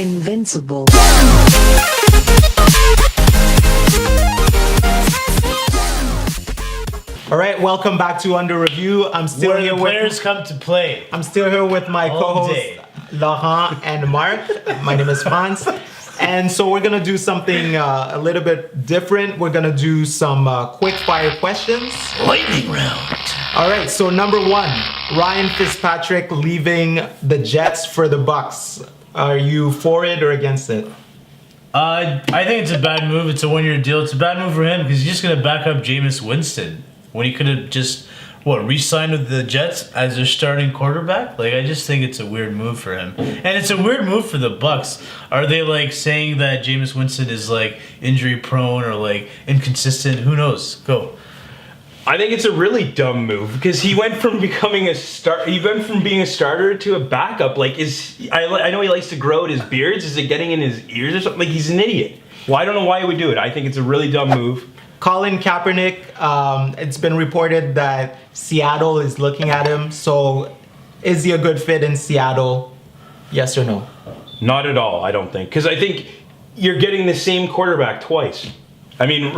Invincible. All right, welcome back to Under Review. I'm still Where here the players come to play. I'm still here with my All co-hosts day. Laurent and Mark. My name is Franz. And so we're gonna do something a little bit different. We're gonna do some quick fire questions. Lightning round. All right, so number one, Ryan Fitzpatrick leaving the Jets for the Bucks. Are you for it or against it? I think it's a bad move. It's a one-year deal. It's a bad move for him because he's just going to back up Jameis Winston when he could have just, re-signed with the Jets as their starting quarterback. Like, I just think it's a weird move for him. And it's a weird move for the Bucks. Are they, saying that Jameis Winston is, injury-prone or, inconsistent? Who knows? Go. I think it's a really dumb move because he went from becoming a start. He went from being a starter to a backup. I know he likes to grow out his beards. Is it getting in his ears or something? He's an idiot. Well, I don't know why he would do it. I think it's a really dumb move. Colin Kaepernick, it's been reported that Seattle is looking at him. So is he a good fit in Seattle? Yes or no? Not at all, I don't think. Because I think you're getting the same quarterback twice. I mean,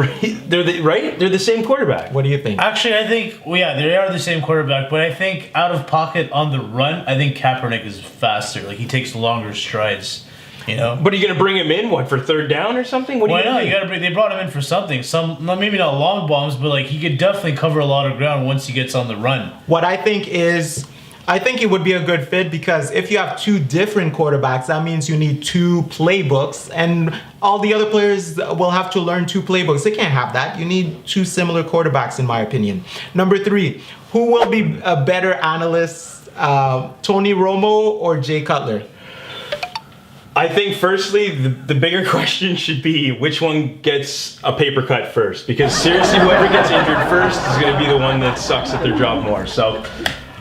they're the same quarterback. What do you think? Actually, I think, they are the same quarterback, but I think out of pocket on the run, I think Kaepernick is faster. He takes longer strides, But are you going to bring him in, for third down or something? Why not? They brought him in for something. Maybe not long bombs, but he could definitely cover a lot of ground once he gets on the run. What I think it would be a good fit because if you have two different quarterbacks, that means you need two playbooks, and all the other players will have to learn two playbooks. They can't have that. You need two similar quarterbacks, in my opinion. Number three, who will be a better analyst, Tony Romo or Jay Cutler? I think, firstly, the bigger question should be which one gets a paper cut first. Because seriously, whoever gets injured first is going to be the one that sucks at their job more. So,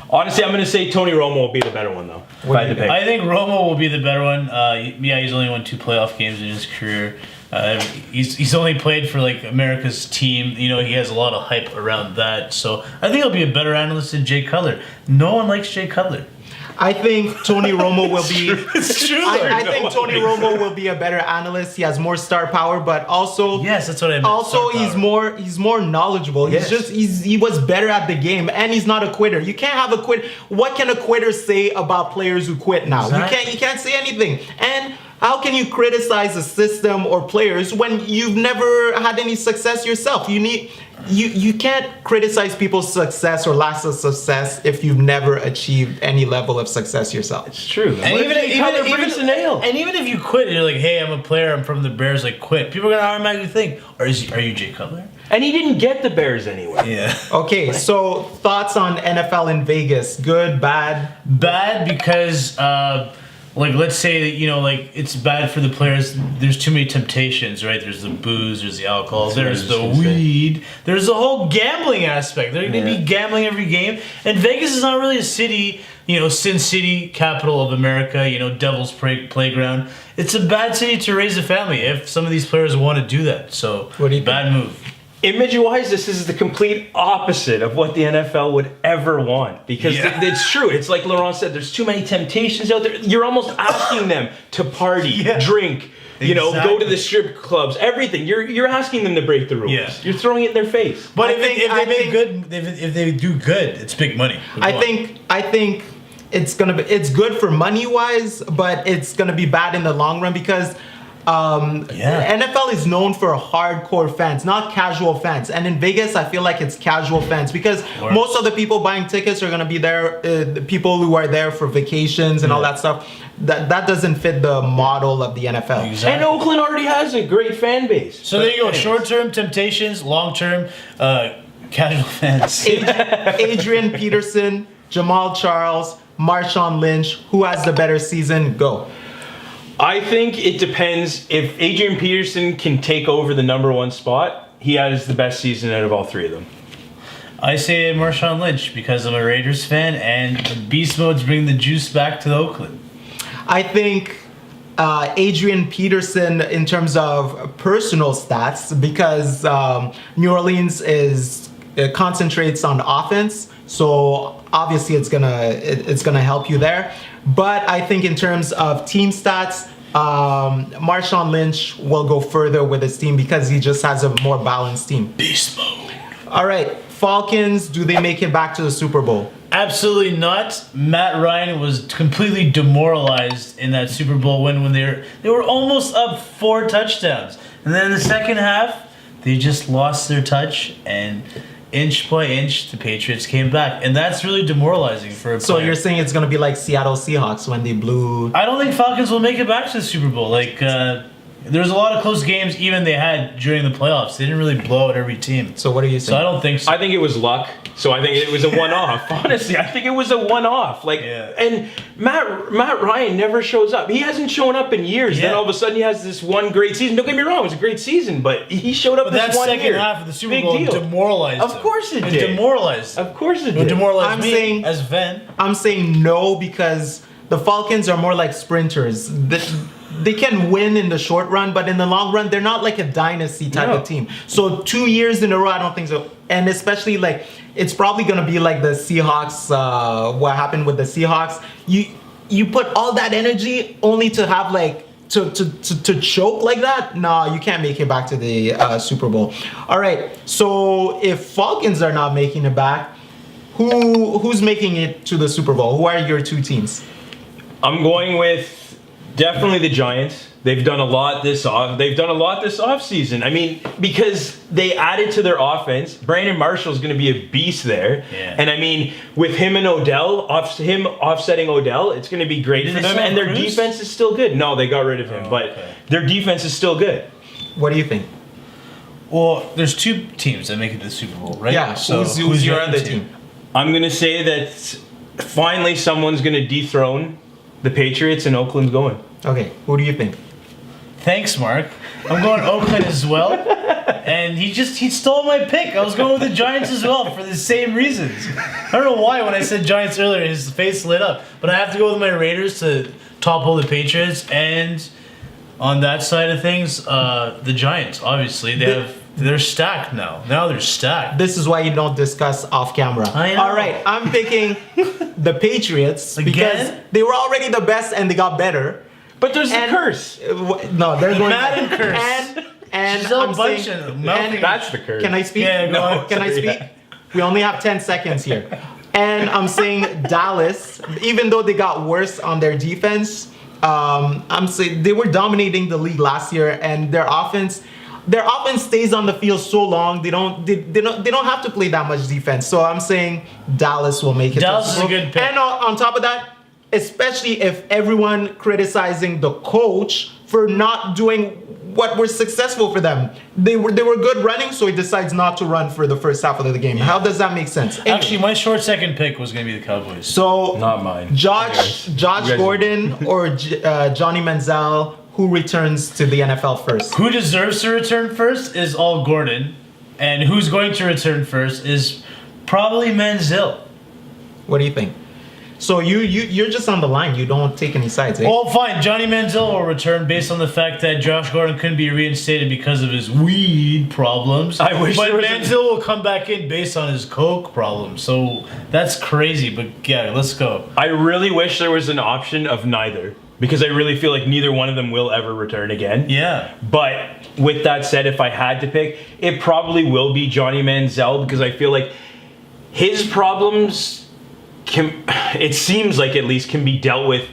honestly, I'm going to say Tony Romo will be the better one, though. If I had to pick. I think Romo will be the better one. He's only won 2 playoff games in his career. He's only played for America's team. He has a lot of hype around that. So I think he'll be a better analyst than Jay Cutler. No one likes Jay Cutler. I think Tony Romo will be. It's true. I think Tony Romo will be a better analyst. He has more star power, but also yes, that's what I meant. Also, he's more knowledgeable. Yes. He was better at the game, and he's not a quitter. You can't have a quitter. What can a quitter say about players who quit now? Exactly. You can't say anything. And how can you criticize a system or players when you've never had any success yourself? You can't criticize people's success or lack of success if you've never achieved any level of success yourself. It's true. And even if you quit, you're like, hey, I'm a player, I'm from the Bears, quit. People are gonna automatically think, are you Jay Cutler? And he didn't get the Bears anyway. Yeah. Okay, so thoughts on NFL in Vegas? Good, bad? Bad because let's say that, it's bad for the players. There's too many temptations, right? There's the booze, there's the alcohol, there's the weed, there's the whole gambling aspect. They're going to be gambling every game. And Vegas is not really a city, Sin City, capital of America, Devil's Playground. It's a bad city to raise a family if some of these players want to do that. So, bad move. Image-wise, this is the complete opposite of what the NFL would ever want. Because it's true. It's like Laurent said, there's too many temptations out there. You're almost asking them to party, drink, go to the strip clubs, everything. You're asking them to break the rules. Yeah. You're throwing it in their face. But if they do good, it's big money. I think it's good for money-wise, but it's gonna be bad in the long run because NFL is known for hardcore fans, not casual fans. And in Vegas, I feel like it's casual fans because most of the people buying tickets are going to be there, the people who are there for vacations and all that stuff. That doesn't fit the model of the NFL. Exactly. And Oakland already has a great fan base. So there you go. Short-term temptations, long-term casual fans. Adrian Peterson, Jamal Charles, Marshawn Lynch. Who has the better season? Go. I think it depends. If Adrian Peterson can take over the number 1 spot, he has the best season out of all 3 of them. I say Marshawn Lynch because I'm a Raiders fan and the beast modes bring the juice back to Oakland. I think Adrian Peterson in terms of personal stats because New Orleans concentrates on offense, so obviously it's gonna help you there. But I think in terms of team stats, Marshawn Lynch will go further with his team because he just has a more balanced team. Beast mode. All right, Falcons, do they make it back to the Super Bowl? Absolutely not. Matt Ryan was completely demoralized in that Super Bowl win when they were almost up 4 touchdowns. And then in the second half, they just lost their touch, and inch by inch, the Patriots came back. And that's really demoralizing for a player. So you're saying it's going to be like Seattle Seahawks when they blew... I don't think Falcons will make it back to the Super Bowl. There's a lot of close games even they had during the playoffs. They didn't really blow out every team. So what do you think? So I don't think so. I think it was luck. So I think it was a one-off. Honestly, I think it was a one-off. And Matt Ryan never shows up. He hasn't shown up in years. Yeah. Then all of a sudden he has this one great season. Don't get me wrong, it was a great season, but he showed up this one year. That second half of the Super Big Bowl deal. demoralized Of him. course it It did. demoralized. Of course it It did. demoralized I'm me saying- as Ven. I'm saying no because the Falcons are more like sprinters. They can win in the short run, but in the long run, they're not like a dynasty type No. of team. So 2 years in a row, I don't think so. And especially it's probably gonna be like the Seahawks. What happened with the Seahawks? You put all that energy only to have to choke like that. No, you can't make it back to the Super Bowl. All right. So if Falcons are not making it back, who's making it to the Super Bowl? Who are your 2 teams? I'm going with definitely the Giants. They've done a lot this offseason. I mean, because they added to their offense. Brandon Marshall's going to be a beast there. Yeah. And I mean, with him and Odell, him offsetting Odell, it's going to be great for them. And their defense is still good. No, they got rid of him, but their defense is still good. What do you think? Well, there's 2 teams that make it to the Super Bowl, right? Yeah. So who's your other team? I'm going to say that finally someone's going to dethrone the Patriots and Oakland's going. Okay. Who do you think? Thanks, Mark. I'm going Oakland as well. And he stole my pick. I was going with the Giants as well for the same reasons. I don't know why when I said Giants earlier, his face lit up. But I have to go with my Raiders to topple the Patriots. And on that side of things, the Giants, obviously, they're stacked now. Now they're stacked. This is why you don't discuss off camera. I know. All right, I'm picking the Patriots because Again? they were already the best and they got better. But there's And- a curse. No, they're going Madden curse. And Gisele I'm saying, Bundchen, and- That's the curse. can I speak? Yeah, go on. Can I speak? We only have 10 seconds here. And I'm saying Dallas, even though they got worse on their defense, I'm saying they were dominating the league last year, and their offense stays on the field so long they don't have to play that much defense. So I'm saying Dallas will make it. Dallas is a to the Super Bowl. good pick. And on top of that, especially if everyone criticizing the coach for not doing what was successful for them. They were good running, so he decides not to run for the first half of the game. How does that make sense? Anyway, Actually, my short second pick was going to be the Cowboys. so Not mine. Josh You guys- Gordon or Johnny Manziel, who returns to the NFL first? Who deserves to return first is all Gordon. And who's going to return first is probably Manziel. What do you think? So you're just on the line. You don't take any sides, eh? Well, fine. Johnny Manziel will return based on the fact that Josh Gordon couldn't be reinstated because of his weed problems. I wish But there was a- Manziel will come back in based on his coke problems. So that's crazy. But yeah, let's go. I really wish there was an option of neither, because I really feel like neither one of them will ever return again. Yeah. But with that said, if I had to pick, it probably will be Johnny Manziel, because I feel like his problems it seems like at least can be dealt with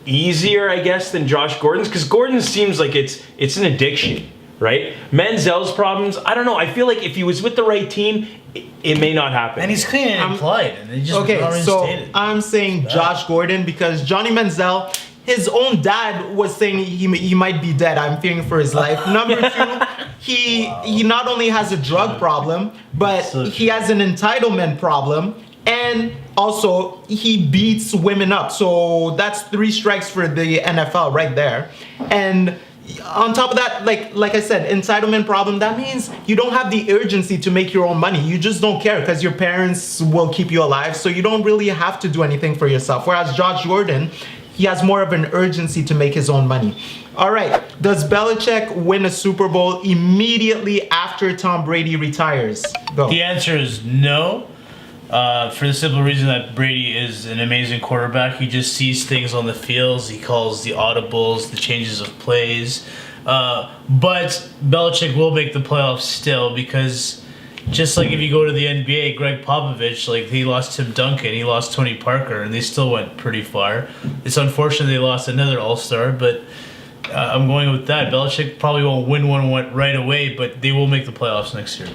easier, I guess, than Josh Gordon's, because Gordon seems like it's an addiction, right? Manziel's problems, I don't know. I feel like if he was with the right team, it may not happen. And he's clean and implied. And he just Okay, got so reinstated. I'm saying Josh Gordon because Johnny Manziel, his own dad was saying he might be dead. I'm fearing for his life. Number 2, he not only has a drug problem, but he has an entitlement problem, and also he beats women up. So that's 3 strikes for the NFL right there. And on top of that, like I said, entitlement problem, that means you don't have the urgency to make your own money. You just don't care because your parents will keep you alive, so you don't really have to do anything for yourself. Whereas Josh Gordon, he has more of an urgency to make his own money. All right, does Belichick win a Super Bowl immediately after Tom Brady retires? Go. The answer is no. For the simple reason that Brady is an amazing quarterback. He just sees things on the fields. He calls the audibles, the changes of plays. But Belichick will make the playoffs still because just like if you go to the NBA, Greg Popovich, like he lost Tim Duncan, he lost Tony Parker, and they still went pretty far. It's unfortunate they lost another All-Star, but I'm going with that. Belichick probably won't win one right away, but they will make the playoffs next year.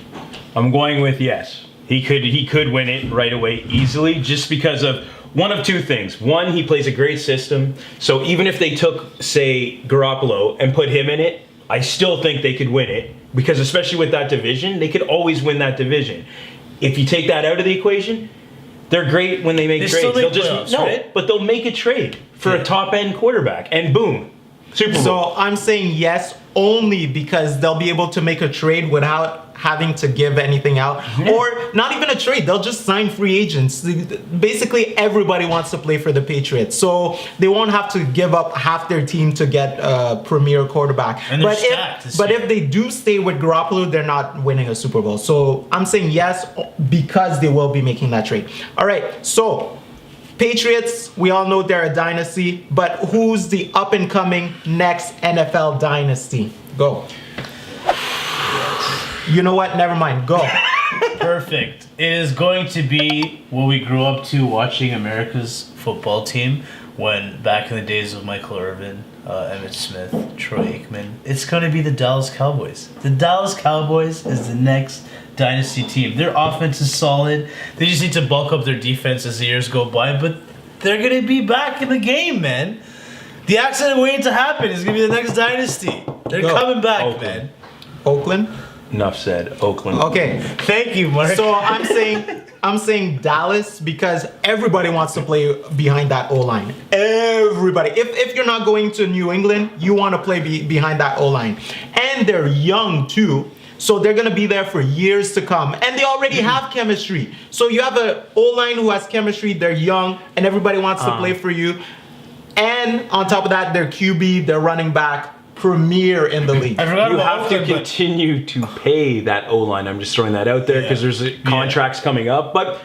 I'm going with yes. He could win it right away easily just because of one of two things. One, he plays a great system. So even if they took, say, Garoppolo and put him in it, I still think they could win it because especially with that division, they could always win that division. If you take that out of the equation, they're great when they make trades. Still make they'll playoffs, just right? But they'll make a trade for a top-end quarterback and boom, Super Bowl. So I'm saying yes only because they'll be able to make a trade without having to give anything out, or not even a trade. They'll just sign free agents. Basically, everybody wants to play for the Patriots, so they won't have to give up half their team to get a premier quarterback. And they're stacked this but year. if they do stay with Garoppolo, they're not winning a Super Bowl. So I'm saying yes because they will be making that trade. All right, so Patriots, we all know they're a dynasty, but who's the up-and-coming next NFL dynasty? Go. You know what? Never mind. Go. Perfect. It is going to be what we grew up to watching America's football team when back in the days of Michael Irvin, Emmitt Smith, Troy Aikman. It's going to be the Dallas Cowboys. The Dallas Cowboys is the next dynasty team. Their offense is solid. They just need to bulk up their defense as the years go by, but they're going to be back in the game, man. The accident waiting to happen is going to be the next dynasty. They're coming back, Oakland. man. Oakland? Enough said. Oakland. Okay. Thank you, Mark. So I'm saying Dallas because everybody wants to play behind that O-line. Everybody. If you're not going to New England, you want to play behind that O-line. And they're young too. So they're going to be there for years to come. And they already have chemistry. So you have an O-line who has chemistry, they're young, and everybody wants to play for you. And on top of that, their QB, their running back, premier in the league. I forgot You about have to Oakland, but- continue to pay that O-line. I'm just throwing that out there because there's contracts coming up. But,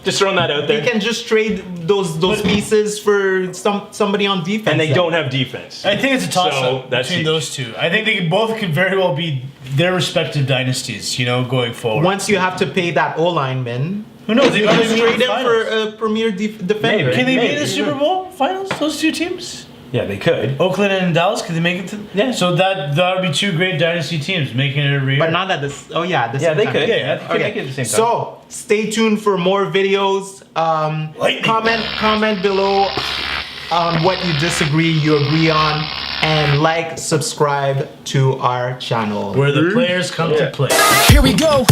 just throwing that out there. They can just trade those pieces for somebody on defense. And they then. don't have defense. I think it's a toss-up So, that's between huge. those two. I think they both could very well be their respective dynasties, going forward. Once you have to pay that O-lineman, Who knows? They you probably can meet trade in the him for finals. a premier defender. Can they be in the Maybe. Super Bowl finals? Those two teams, Yeah, they could. Oakland and Dallas, could they make it to? Yeah. So that would be two great dynasty teams making it every year. But not at this. Oh yeah, at the Yeah, same they time. could. Yeah, They could make it at the same time. So stay tuned for more videos. Lightning. Comment below on what you disagree, you agree on, and like, subscribe to our channel. where the players come to play. Here we go.